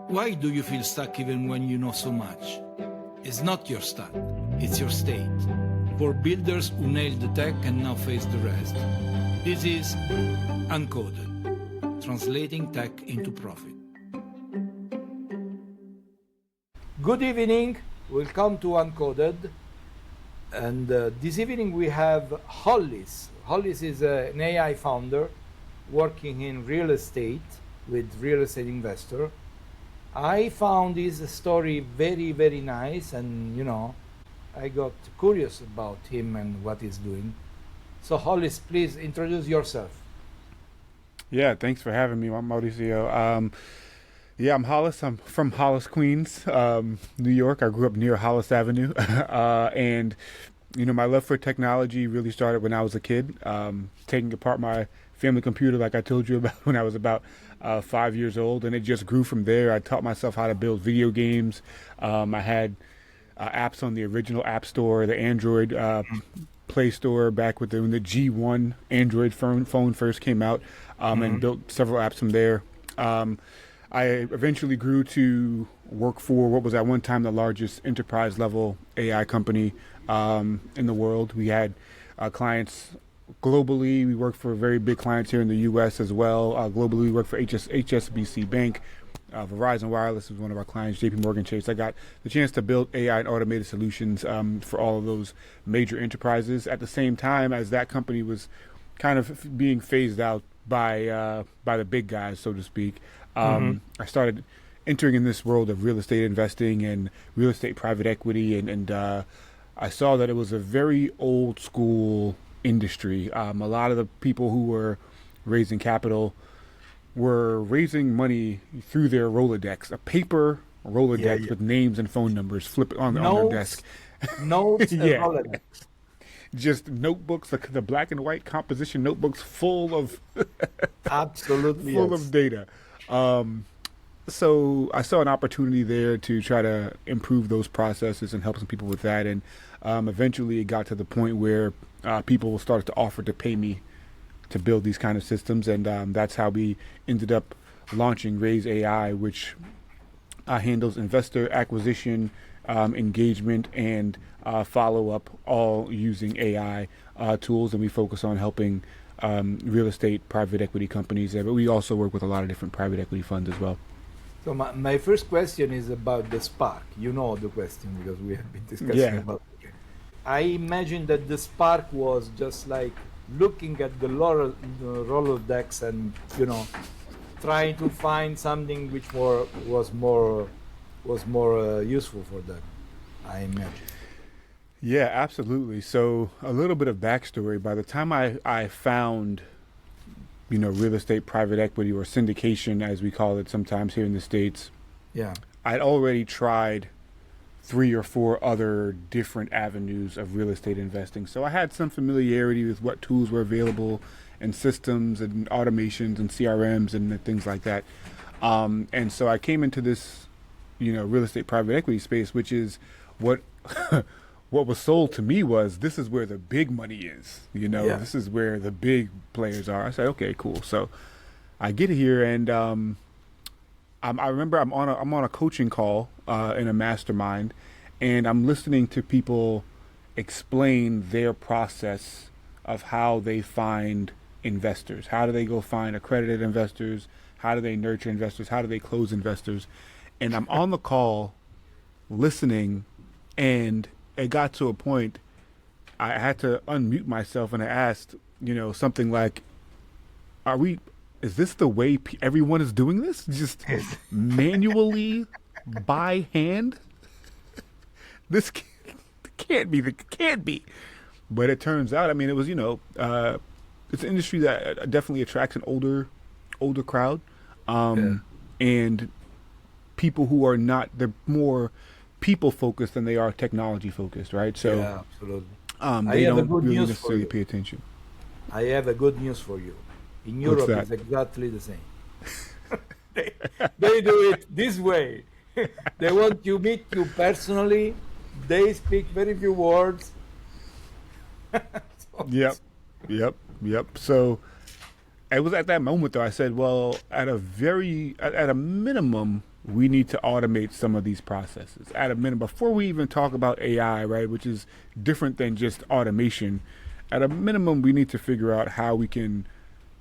Why do you feel stuck even when you know so much? It's not your stuck, it's your state. For builders who nailed the tech and now face the rest, this is UNCODED, translating tech into profit. Good evening, welcome to UNCODED. And this evening we have Hollis. Hollis is an AI founder working in real estate with real estate investor. I found his story very, very nice, and I got curious about him and what he's doing. So Hollis, please introduce yourself. Yeah, thanks for having me, Maurizio. I'm Hollis. I'm from Hollis, Queens, New York. I grew up near Hollis Avenue. And my love for technology really started when I was a kid, taking apart my family computer like I told you about when I was about 5 years old, and it just grew from there. I taught myself how to build video games. I had apps on the original App Store, the Android Play Store back when the G1 Android phone first came out, and built several apps from there. I eventually grew to work for what was at one time the largest enterprise level AI company in the world. We had clients globally. We worked for very big clients here in the U.S. as well. Globally, we worked for HSBC Bank. Verizon Wireless was one of our clients, JP Morgan Chase. I got the chance to build AI and automated solutions for all of those major enterprises at the same time as that company was kind of being phased out by the big guys, so to speak. I started entering in this world of real estate investing and real estate private equity, and I saw that it was a very old school industry. A lot of the people who were raising capital were raising money through their Rolodex, a paper Rolodex with names and phone numbers, flip it on their desk. Notes and Rolodex. Just notebooks, the black and white composition notebooks full of absolutely full of data. So I saw an opportunity there to try to improve those processes and help some people with that. And eventually it got to the point where people started to offer to pay me to build these kind of systems. And that's how we ended up launching Raise AI, which handles investor acquisition, engagement, and follow-up, all using AI tools. And we focus on helping real estate private equity companies. But we also work with a lot of different private equity funds as well. So my first question is about the Spark. You know the question because we have been discussing about it. I imagine that the Spark was just like looking at the Rolodex and trying to find something which was more useful for them, I imagine. Yeah, absolutely. So a little bit of backstory. By the time I found real estate private equity, or syndication as we call it sometimes here in the States, I'd already tried 3 or 4 other different avenues of real estate investing. So I had some familiarity with what tools were available and systems and automations and CRMs and things like that. And so I came into this, real estate private equity space, which is what was sold to me was, this is where the big money is, this is where the big players are. I said, okay, cool. So I get here and I remember I'm on a coaching call in a mastermind, and I'm listening to people explain their process of how they find investors. How do they go find accredited investors? How do they nurture investors? How do they close investors? And I'm on the call listening, and it got to a point I had to unmute myself, and I asked, something like, is this the way everyone is doing this? Just manually by hand? This can't be. But it turns out, it was, it's an industry that definitely attracts an older crowd. And people who are they're more people focused than they are technology focused, right? So yeah, absolutely. They don't really necessarily pay attention. I have a good news for you. In Europe, it's exactly the same. they do it this way. They want to meet you personally. They speak very few words. Yep. So it was at that moment though I said, well, at a minimum, we need to automate some of these processes at a minimum. Before we even talk about AI, right, which is different than just automation, at a minimum, we need to figure out how we can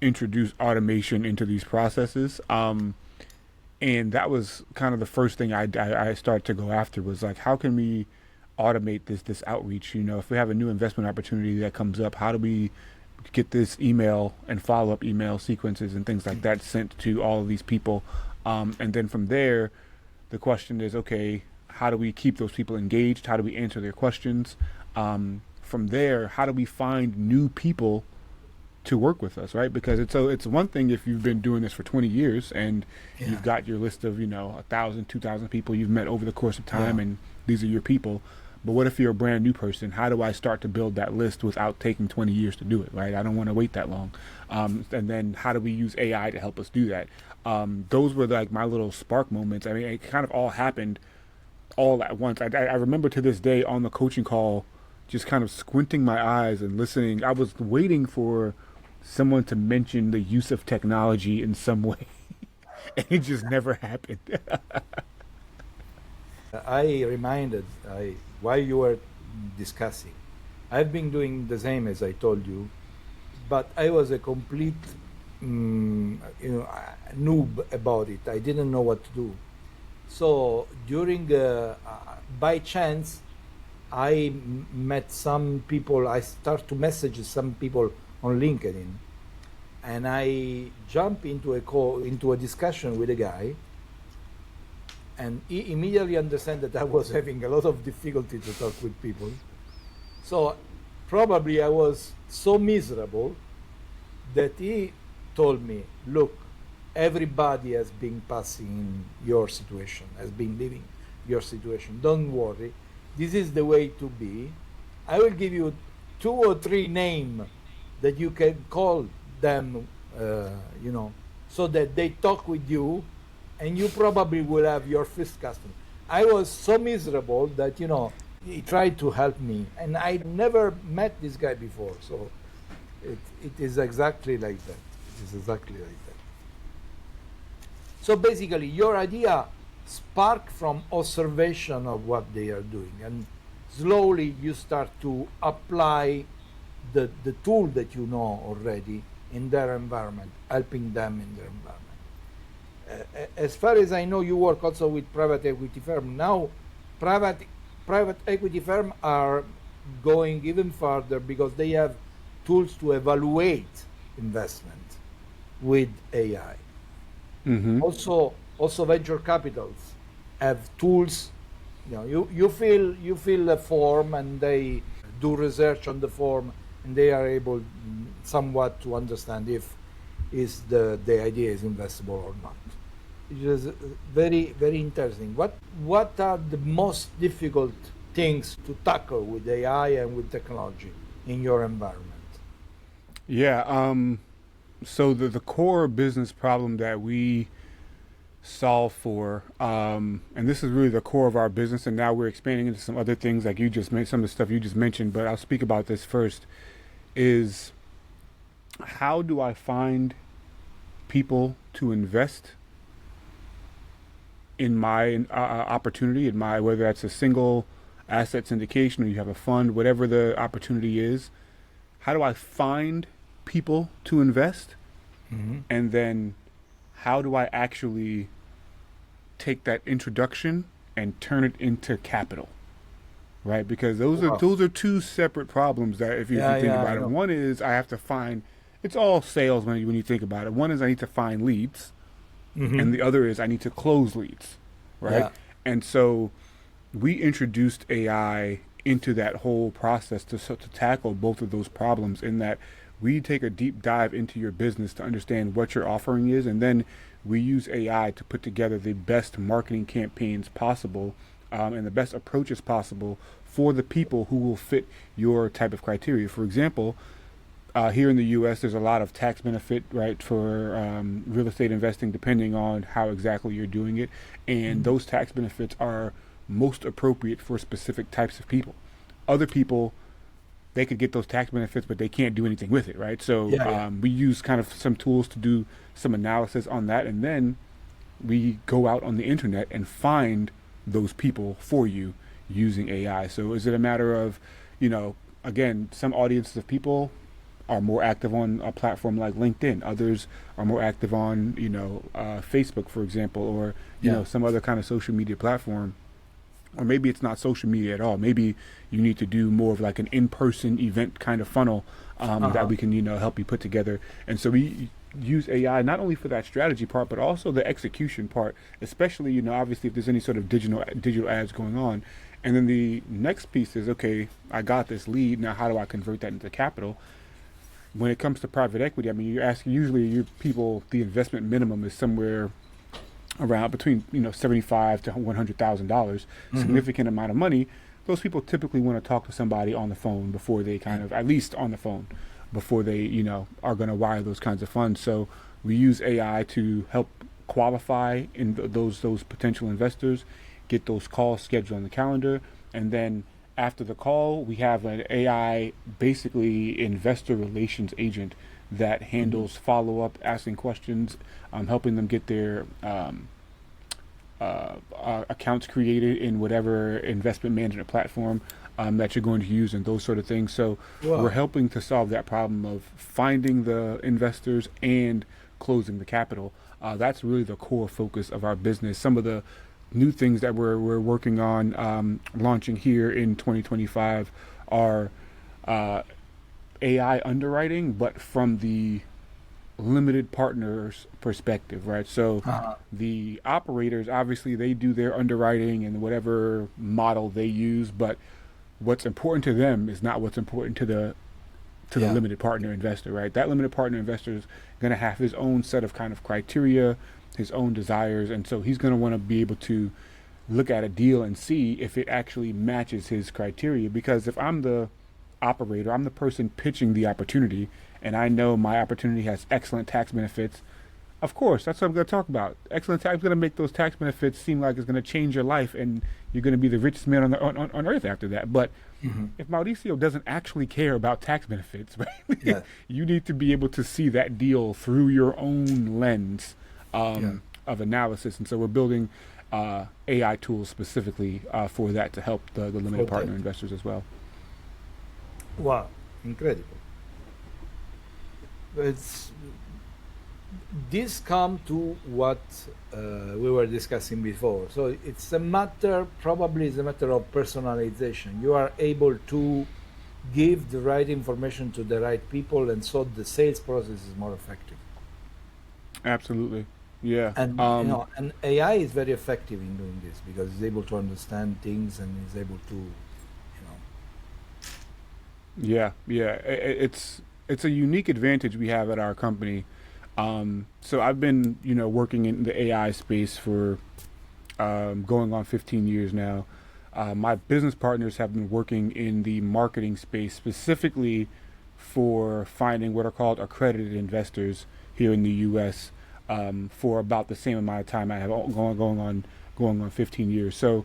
introduce automation into these processes. And that was kind of the first thing I started to go after, was like, how can we automate this outreach? You know, if we have a new investment opportunity that comes up, how do we get this email and follow-up email sequences and things like that sent to all of these people? And then from there, the question is, okay, how do we keep those people engaged? How do we answer their questions? From there, how do we find new people to work with us, right? Because it's one thing if you've been doing this for 20 years and you've got your list of, 1,000, 2,000 people you've met over the course of time, and these are your people. But what if you're a brand new person? How do I start to build that list without taking 20 years to do it, right? I don't want to wait that long. And then how do we use AI to help us do that? Those were like my little spark moments. I mean, it kind of all happened all at once. I remember to this day on the coaching call, just kind of squinting my eyes and listening. I was waiting for someone to mention the use of technology in some way. And it just never happened. While you were discussing, I've been doing the same as I told you, but I was a complete noob about it. I didn't know what to do. So during, by chance, I met some people. I start to message some people on LinkedIn, and I jump into a discussion with a guy, and he immediately understand that I was having a lot of difficulty to talk with people. So probably I was so miserable that he told me, look, everybody has been passing your situation, has been living your situation. Don't worry. This is the way to be. I will give you 2 or 3 names that you can call them, so that they talk with you, and you probably will have your first customer. I was so miserable that, he tried to help me, and I never met this guy before. So it is exactly like that. It is exactly like that. So basically, your idea sparked from observation of what they are doing, and slowly you start to apply the tool that you know already in their environment, helping them in their environment. As far as I know, you work also with private equity firm. Now, private equity firm are going even further because they have tools to evaluate investment with AI. Mm-hmm. Also venture capitals have tools. You fill a form, and they do research on the form, and they are able somewhat to understand if the idea is investable or not. It is very, very interesting. What are the most difficult things to tackle with AI and with technology in your environment? Yeah. So the core business problem that we solve for, and this is really the core of our business, and now we're expanding into some other things like you just made some of the stuff you just mentioned, but I'll speak about this first, is how do I find people to invest in my opportunity, in my, whether that's a single asset syndication or you have a fund, whatever the opportunity is, how do I find people to invest? Mm-hmm. And then how do I actually take that introduction and turn it into capital, right? Because those are 2 separate problems that if you think about it. One is I have to find, it's all sales when you think about it. One is I need to find leads, Mm-hmm. and the other is I need to close leads, right? Yeah. And so we introduced AI into that whole process to tackle both of those problems, in that we take a deep dive into your business to understand what your offering is, and then we use AI to put together the best marketing campaigns possible, and the best approaches possible for the people who will fit your type of criteria. For example, here in the U.S., there's a lot of tax benefit, right, for real estate investing, depending on how exactly you're doing it. And those tax benefits are most appropriate for specific types of people. Other people, they could get those tax benefits, but they can't do anything with it, right? So we use kind of some tools to do some analysis on that. And then we go out on the internet and find those people for you using AI. So is it a matter of, again, some audiences of people are more active on a platform like LinkedIn. Others are more active on, Facebook, for example, or, some other kind of social media platform. Or maybe it's not social media at all. Maybe you need to do more of like an in-person event kind of funnel that we can, help you put together. And so we use AI not only for that strategy part, but also the execution part, especially, obviously if there's any sort of digital ads going on. And then the next piece is, okay, I got this lead. Now, how do I convert that into capital? When it comes to private equity, I mean, you're asking usually your people, the investment minimum is somewhere around between $75,000 to $100,000, significant amount of money. Those people typically want to talk to somebody on the phone before they at least on the phone, before they are going to wire those kinds of funds. So we use AI to help qualify in those potential investors, get those calls scheduled on the calendar, and then after the call, we have an AI, basically investor relations agent that handles follow-up, asking questions, helping them get their accounts created in whatever investment management platform that you're going to use and those sort of things. So we're helping to solve that problem of finding the investors and closing the capital. That's really the core focus of our business. Some of the new things that we're working on launching here in 2025 are AI underwriting, but from the limited partners perspective, right? So the operators, obviously they do their underwriting and whatever model they use, but what's important to them is not what's important to the limited partner investor, right? That limited partner investor is going to have his own set of kind of criteria, his own desires, and so he's going to want to be able to look at a deal and see if it actually matches his criteria. Because if I'm the operator, I'm the person pitching the opportunity, and I know my opportunity has excellent tax benefits, of course, that's what I'm going to talk about. Excellent tax is going to make those tax benefits seem like it's going to change your life, and you're going to be the richest man on earth after that. But if Maurizio doesn't actually care about tax benefits, right, you need to be able to see that deal through your own lens of analysis. And so we're building AI tools specifically for that to help the limited partner investors as well. Wow, incredible. This come to what we were discussing before. So it's a matter, probably it's a matter of personalization. You are able to give the right information to the right people, and so the sales process is more effective. Absolutely. Yeah. And and AI is very effective in doing this because it's able to understand things and is able to, Yeah. It's a unique advantage we have at our company. So I've been, working in the AI space for going on 15 years now. My business partners have been working in the marketing space specifically for finding what are called accredited investors here in the U.S. For about the same amount of time I have going on 15 years. So,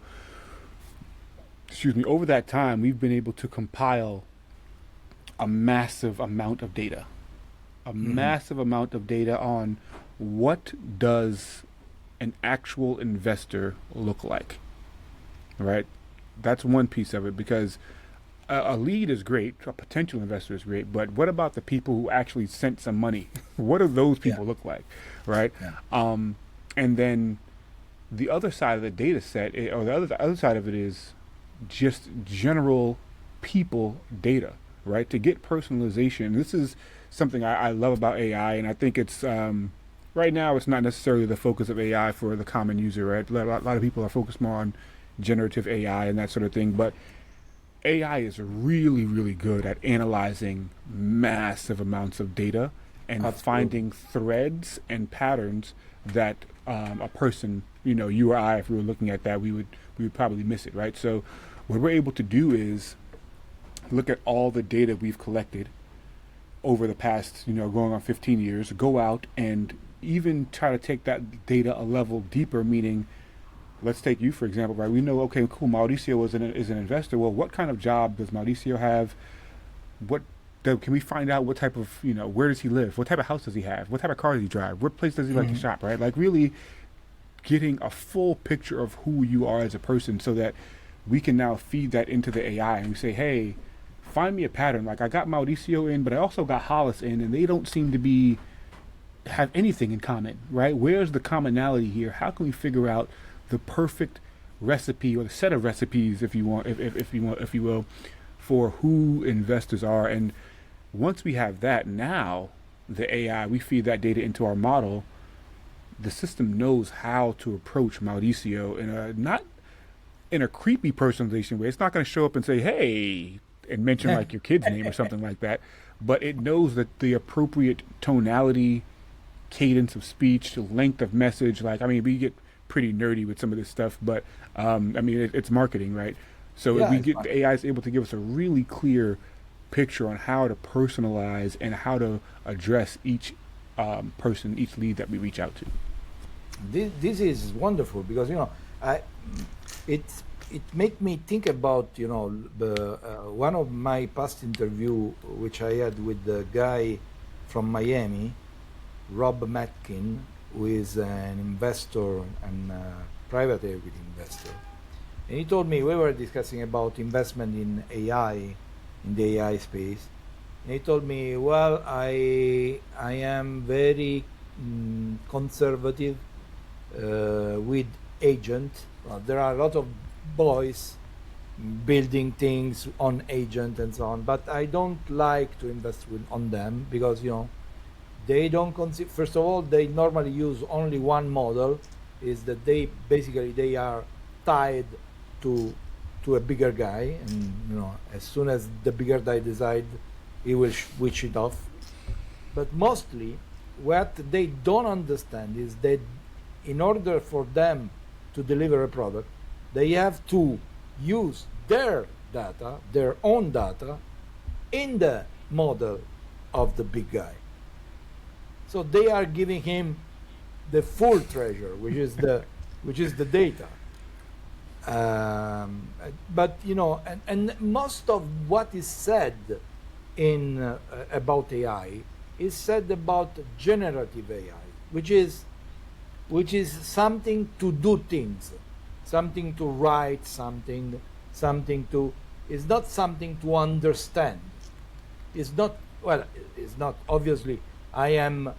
over that time, we've been able to compile a massive amount of data. Massive amount of data on what does an actual investor look like, right? That's one piece of it, because a lead is great, a potential investor is great, but what about the people who actually sent some money? What do those people look like, right? And then the other side of the data set, or the other side of it, is just general people data, right? To get personalization. This is something I love about AI, and I think it's right now it's not necessarily the focus of AI for the common user, right? A lot of people are focused more on generative AI and that sort of thing, but AI is really, really good at analyzing massive amounts of data and finding threads and patterns that a person, you or I, if we were looking at that, we would probably miss it, right? So what we're able to do is look at all the data we've collected over the past, going on 15 years, go out and even try to take that data a level deeper, meaning, let's take you, for example, right? We know, okay, cool, Maurizio is an investor. Well, what kind of job does Maurizio have? Can we find out what type of, where does he live? What type of house does he have? What type of car does he drive? What place does he like to shop, right? Like, really getting a full picture of who you are as a person, so that we can now feed that into the AI and we say, hey, find me a pattern. Like I got Maurizio in, but I also got Hollis in, and they don't seem to have anything in common, right? Where's the commonality here? How can we figure out the perfect recipe, or the set of recipes, if you want, if you will, for who investors are? And once we have that, now the AI, we feed that data into our model. The system knows how to approach Mauricio in a not in a creepy personalization way. It's not going to show up and say, hey, and mention like your kid's name or something like that. But it knows that the appropriate tonality, cadence of speech, length of message, like, I mean, we get pretty nerdy with some of this stuff, but I mean, it's marketing, right? So if we get the AI is able to give us a really clear picture on how to personalize and how to address each person, each lead that we reach out to. This is wonderful, because it make me think about the one of my past interview which I had with the guy from Miami, Rob Matkin, who is an investor and private equity investor, and he told me, we were discussing about investment in AI, in the AI space, and he told me, well, I am very conservative with agent. There are a lot of boys building things on agent and so on, but I don't like to invest on them, because they don't consider, first of all, they normally use only one model, is that they are tied to a bigger guy, and as soon as the bigger guy decide, he will switch it off. But mostly what they don't understand is that in order for them to deliver a product, they have to use their data, their own data, in the model of the big guy. So they are giving him the full treasure, which is the data. But and most of what is said in about AI is said about generative AI, which is something to do things, something to write, something to, is not something to understand. It's not, well, it's not, obviously I am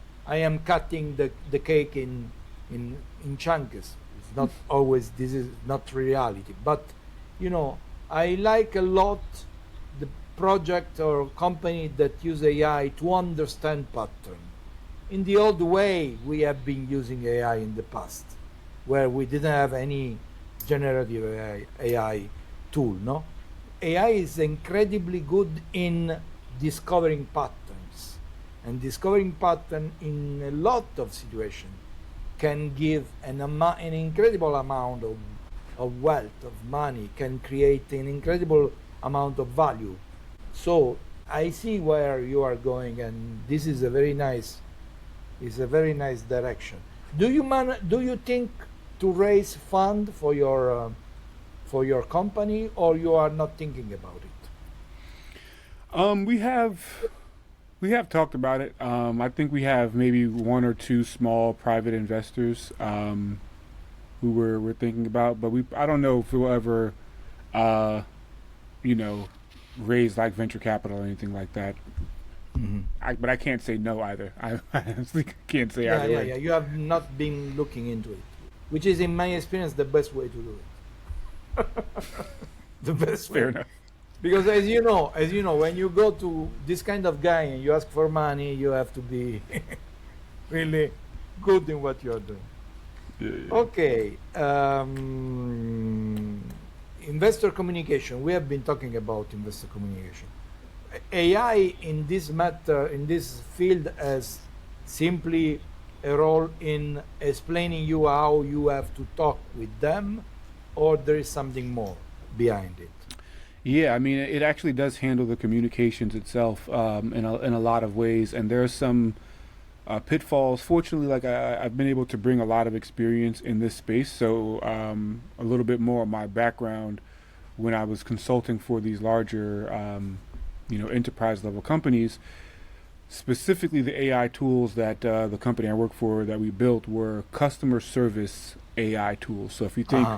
cutting the cake in chunks. It's not always, this is not reality, but I like a lot the project or company that use AI to understand pattern. In the old way we have been using AI in the past, where we didn't have any generative AI tool. No, AI is incredibly good in discovering patterns, and discovering pattern in a lot of situations can give an incredible amount of wealth, of money, can create an incredible amount of value. So I see where you are going, and this is a very nice direction. Do you think to raise fund for your company, or you are not thinking about it? We have talked about it. I think we have maybe one or two small private investors who we're thinking about, but I don't know if we'll ever raise like venture capital or anything like that. Mm-hmm. But I can't say no either. I honestly can't say either way. Yeah. You have not been looking into it, which is, in my experience, the best way to do it. The best way. Fair enough. Because as you know, when you go to this kind of guy and you ask for money, you have to be really good in what you are doing. Yeah. Okay. Investor communication. We have been talking about investor communication. AI in this matter, in this field, as simply a role in explaining you how you have to talk with them, or there is something more behind it? Yeah, I mean, it actually does handle the communications itself in a lot of ways, and there are some pitfalls. Fortunately, like I've been able to bring a lot of experience in this space, so a little bit more of my background when I was consulting for these larger enterprise level companies. specifically the AI tools that the company I work for that we built were customer service AI tools. So if you think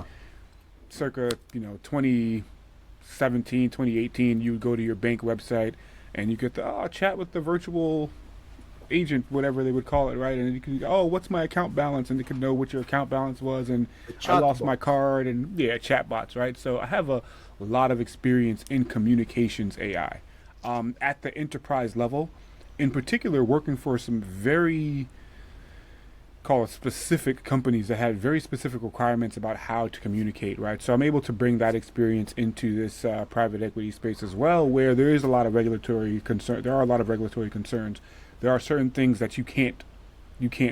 circa 2017, 2018, you would go to your bank website and you get the chat with the virtual agent, whatever they would call it, right? And you can what's my account balance, and they can know what your account balance was, and I lost my card, and chatbots, right? So I have a lot of experience in communications AI at the enterprise level, in particular working for some very specific companies that had very specific requirements about how to communicate, right? So I'm able to bring that experience into this private equity space as well, where there is a lot of regulatory concern. There are a lot of regulatory concerns. There are certain things that you can't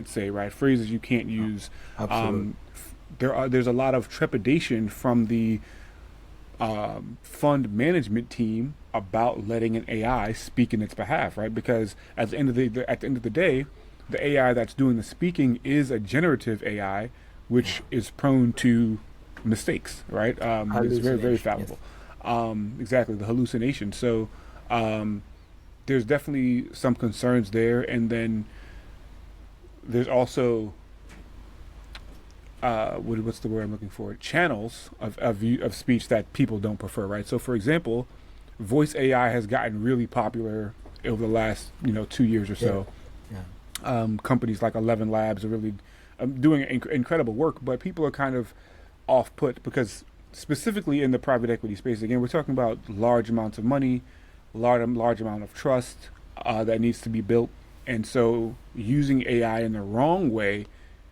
say, right? Phrases you can't use. Absolutely. There's a lot of trepidation from the fund management team about letting an AI speak in its behalf, right? Because at the end of the day, the AI that's doing the speaking is a generative AI, which is prone to mistakes, right? It's very, very fallible. Yes. Exactly, the hallucination. So there's definitely some concerns there. And then there's also, what's the word I'm looking for? Channels of speech that people don't prefer, right? So for example, voice AI has gotten really popular over the last, 2 years or so. Companies like 11 Labs are really doing incredible work, but people are kind of off-put because specifically in the private equity space, again, we're talking about large amounts of money, large amount of trust that needs to be built. And so using AI in the wrong way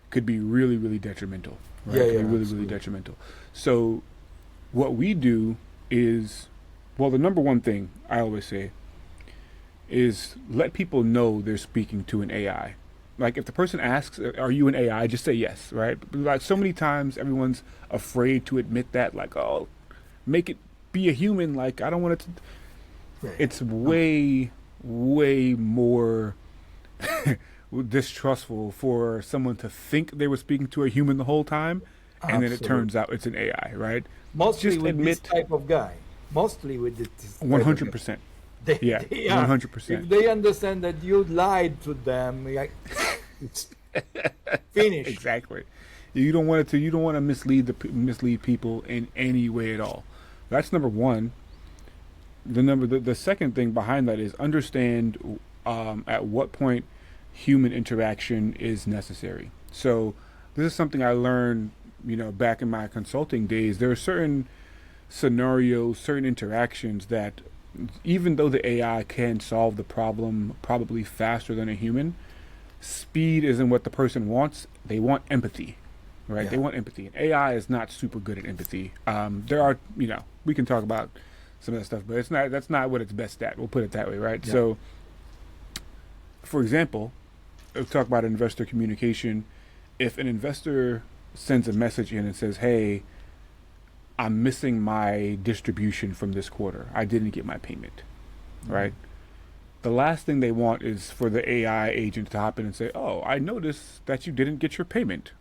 could be really, really detrimental. Right? Really detrimental. So what we do is, the number one thing I always say is let people know they're speaking to an AI. Like if the person asks, are you an AI? Just say yes, right? Like so many times everyone's afraid to admit that, like, make it be a human. Like I don't want it to. It's way, way more distrustful for someone to think they were speaking to a human the whole time. And then it turns out it's an AI, right? Mostly just with this type of guy. Mostly with this 100%. 100%. If they understand that you lied to them, it's finished. Exactly. You don't want to mislead people in any way at all. That's number one. The second thing behind that is understand at what point human interaction is necessary. So this is something I learned, back in my consulting days. There are certain scenarios, certain interactions that even though the AI can solve the problem probably faster than a human, speed isn't what the person wants. They want empathy, right? They want empathy. And AI is not super good at empathy. There are, we can talk about some of that stuff, but that's not what it's best at. We'll put it that way, right? Yeah. So, for example, we'll talk about investor communication. If an investor sends a message in and says, hey, I'm missing my distribution from this quarter. I didn't get my payment, right? The last thing they want is for the AI agent to hop in and say, oh, I noticed that you didn't get your payment.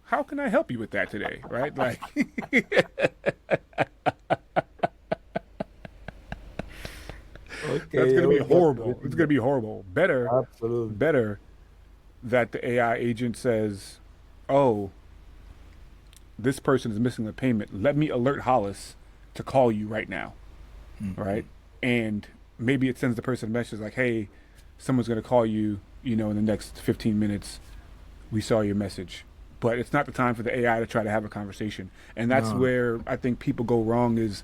How can I help you with that today, right? Like, that's going to be horrible. It's going to be horrible. Better that the AI agent says, oh, this person is missing the payment. Let me alert Hollis to call you right now, right? And maybe it sends the person a message like, hey, someone's going to call you, in the next 15 minutes. We saw your message. But it's not the time for the AI to try to have a conversation. And that's where I think people go wrong is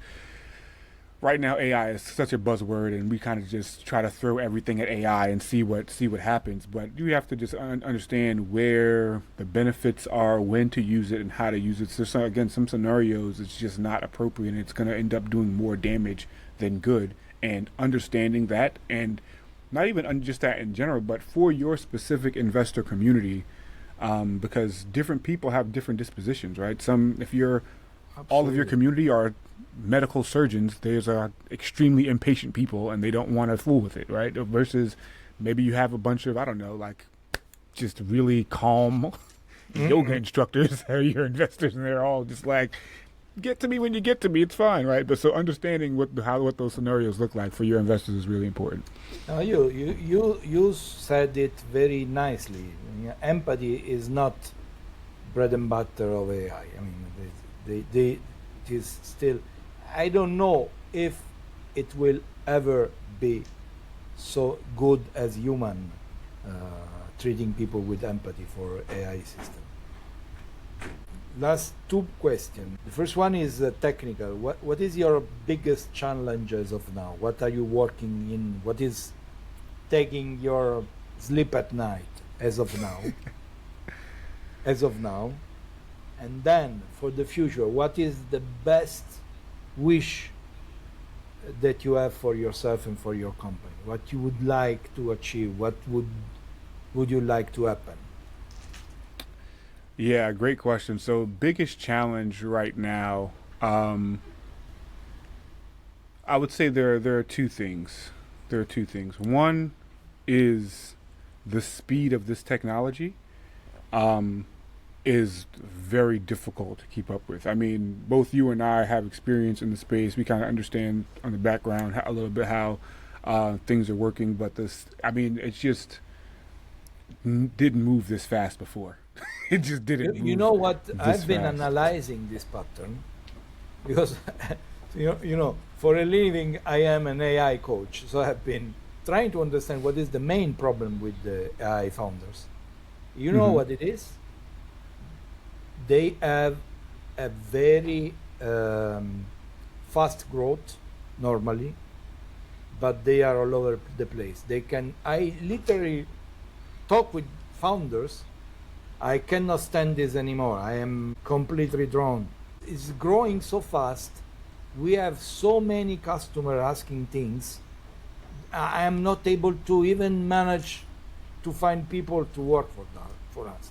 right now AI is such a buzzword and we kind of just try to throw everything at AI and see what happens. But you have to just understand where the benefits are, when to use it and how to use it. So some scenarios it's just not appropriate and it's going to end up doing more damage than good. And understanding that, and not even just that in general, but for your specific investor community, because different people have different dispositions, right? All of your community are medical surgeons, there's extremely impatient people and they don't want to fool with it, right? Versus maybe you have a bunch of, I don't know, like just really calm yoga instructors that are your investors and they're all just like, get to me when you get to me. It's fine, right? But so understanding what those scenarios look like for your investors is really important. You said it very nicely. Empathy is not bread and butter of AI. I mean, it is still. I don't know if it will ever be so good as human treating people with empathy for AI system. Last two questions. The first one is technical. What is your biggest challenge as of now? What are you working in? What is taking your sleep at night as of now? As of now. And then for the future, what is the best wish that you have for yourself and for your company? What you would like to achieve? What would you like to happen? Yeah, great question. So biggest challenge right now, I would say there are two things. There are two things. One is the speed of this technology is very difficult to keep up with. I mean, both you and I have experience in the space. We kind of understand on the background a little bit how things are working, but it's just didn't move this fast before. It just didn't. You know what? I've been fast. analyzing this pattern because, for a living, I am an AI coach. So I've been trying to understand what is the main problem with the AI founders. You know what it is? They have a very fast growth normally, but they are all over the place. I literally talk with founders. I cannot stand this anymore. I am completely drawn. It's growing so fast. We have so many customers asking things. I am not able to even manage to find people to work for us.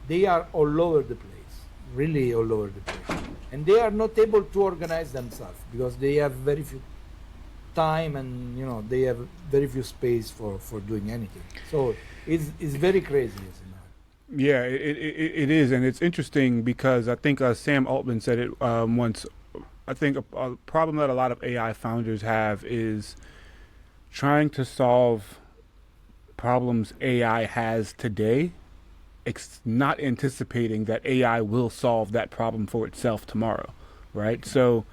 They are all over the place, really all over the place. And they are not able to organize themselves because they have very few time and they have very few space for doing anything. So it's very crazy, isn't it? Yeah, it is, and it's interesting because I think Sam Altman said it once. I think a problem that a lot of AI founders have is trying to solve problems AI has today, not anticipating that AI will solve that problem for itself tomorrow, right? So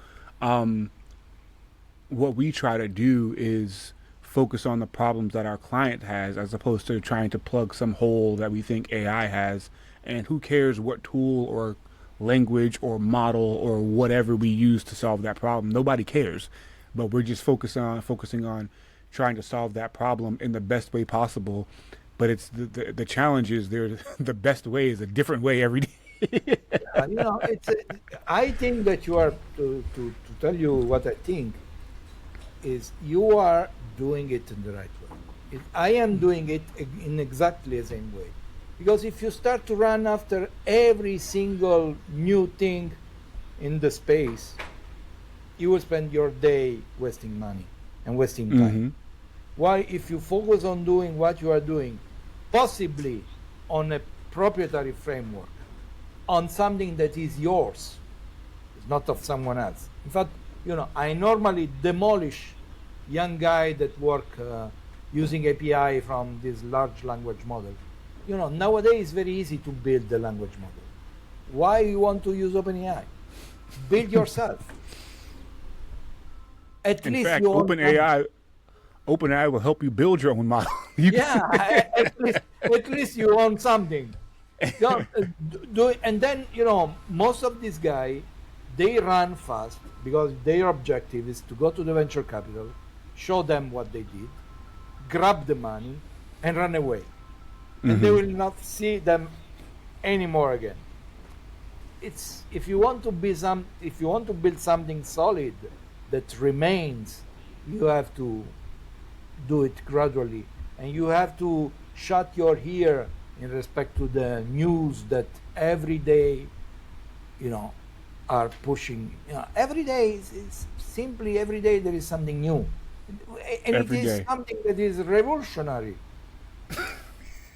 what we try to do is focus on the problems that our client has as opposed to trying to plug some hole that we think AI has. And who cares what tool or language or model or whatever we use to solve that problem? Nobody cares. But we're just focusing on trying to solve that problem in the best way possible. But it's the challenge is the best way is a different way every day. I think that you are to tell you what I think is you are doing it in the right way. I am doing it in exactly the same way. Because if you start to run after every single new thing in the space, you will spend your day wasting money and wasting time. Why, if you focus on doing what you are doing, possibly on a proprietary framework, on something that is yours, it's not of someone else. In fact, I normally demolish young guy that work using API from this large language model. Nowadays it's very easy to build the language model. Why you want to use OpenAI? Build yourself. In fact, OpenAI will help you build your own model. At least you own something. And then most of these guys, they run fast because their objective is to go to the venture capital, show them what they did, grab the money, and run away. And they will not see them anymore again. If you want to build something solid that remains, you have to do it gradually, and you have to shut your ear in respect to the news that every day, are pushing. Every day is simply every day there is something new, and Every it is day. something that is revolutionary.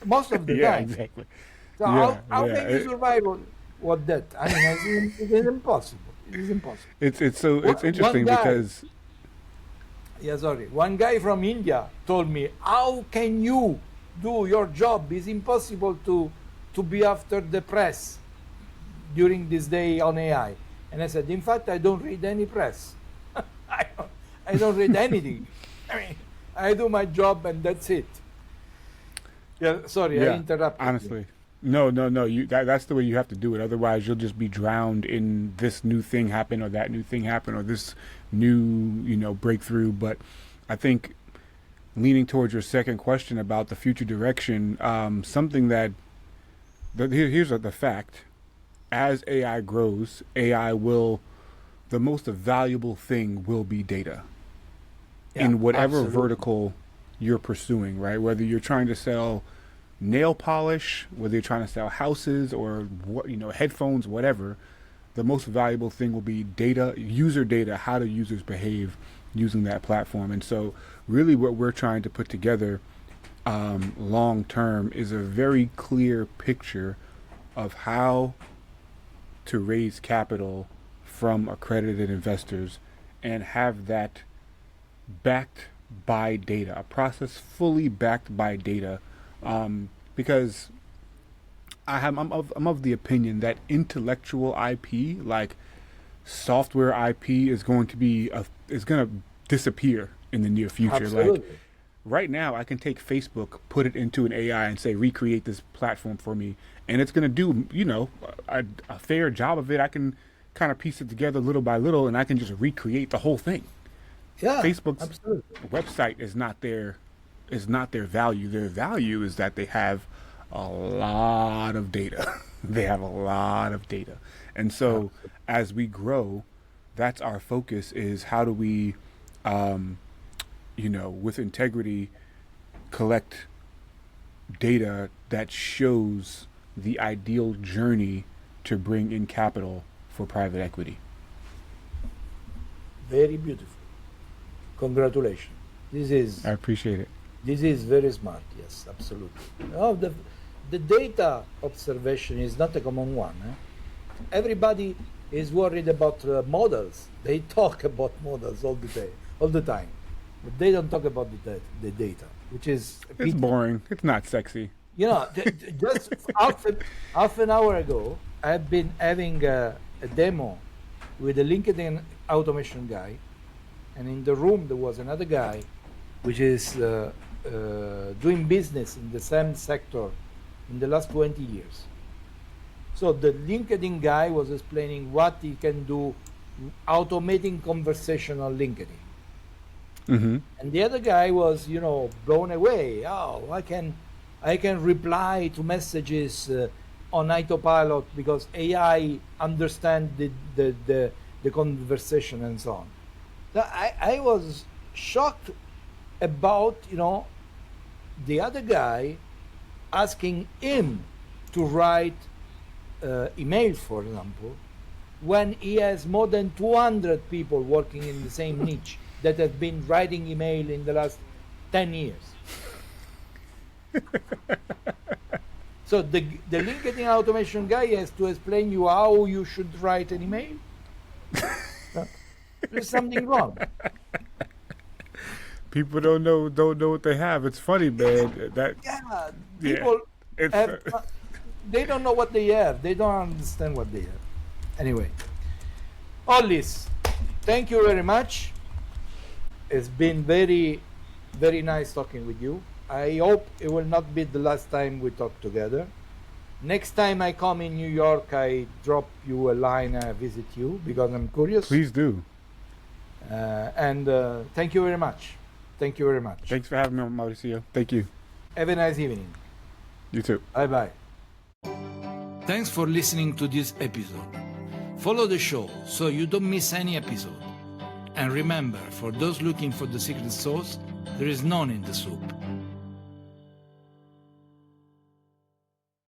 Most of the time. Exactly. So how can you survive with that? I mean, it is impossible. It is impossible. It's One interesting guy- because Yeah, sorry. One guy from India told me, "How can you do your job? It's impossible to be after the press during this day on AI." And I said, "In fact, I don't read any press. I don't read anything. I mean, I do my job and that's it." Yeah, sorry, I interrupted you. honestly. No. That's the way you have to do it. Otherwise, you'll just be drowned in this new thing happen or that new thing happen or this new, breakthrough. But I think leaning towards your second question about the future direction, something here's the fact: as AI grows, the most valuable thing will be data in whatever absolutely. vertical you're pursuing, right? Whether you're trying to sell nail polish, whether you're trying to sell houses or headphones, whatever, the most valuable thing will be data, user data. How do users behave using that platform? And so really what we're trying to put together long term is a very clear picture of how to raise capital from accredited investors and have that backed by data, a process fully backed by data. Because I'm of the opinion that intellectual IP, like software IP, is going to disappear in the near future. Absolutely. Like right now, I can take Facebook, put it into an AI, and say recreate this platform for me, and it's going to do a fair job of it. I can kind of piece it together little by little, and I can just recreate the whole thing. Yeah, Facebook's absolutely. website is not their value. Their value is that they have a lot of data. They have a lot of data. And so as we grow, that's our focus, is how do we, with integrity, collect data that shows the ideal journey to bring in capital for private equity. Very beautiful. Congratulations. I appreciate it. This is very smart. Yes, absolutely. Oh, the data observation is not a common one. Everybody is worried about models. They talk about models all the time, but they don't talk about the data, which is It's boring. It's not sexy. Just half an hour ago, I've been having a demo with a LinkedIn automation guy, and in the room there was another guy, which is doing business in the same sector in the last 20 years. So the LinkedIn guy was explaining what he can do automating conversational LinkedIn. Mm-hmm. And the other guy was, blown away. Oh, I can reply to messages on autopilot because AI understands the conversation and so on. So I was shocked about, the other guy asking him to write emails, for example, when he has more than 200 people working in the same niche that have been writing email in the last 10 years. So the LinkedIn automation guy has to explain you how you should write an email. There's something wrong. People don't know what they have. It's funny, man. People they don't know what they have. They don't understand what they have. Anyway, Hollis, thank you very much. It's been very, very nice talking with you. I hope it will not be the last time we talk together. Next time I come in New York, I drop you a line, I visit you because I'm curious. Please do. And thank you very much. Thank you very much. Thanks for having me on, Maurizio. Thank you. Have a nice evening. You too. Bye-bye. Thanks for listening to this episode. Follow the show so you don't miss any episode. And remember, for those looking for the secret sauce, there is none in the soup.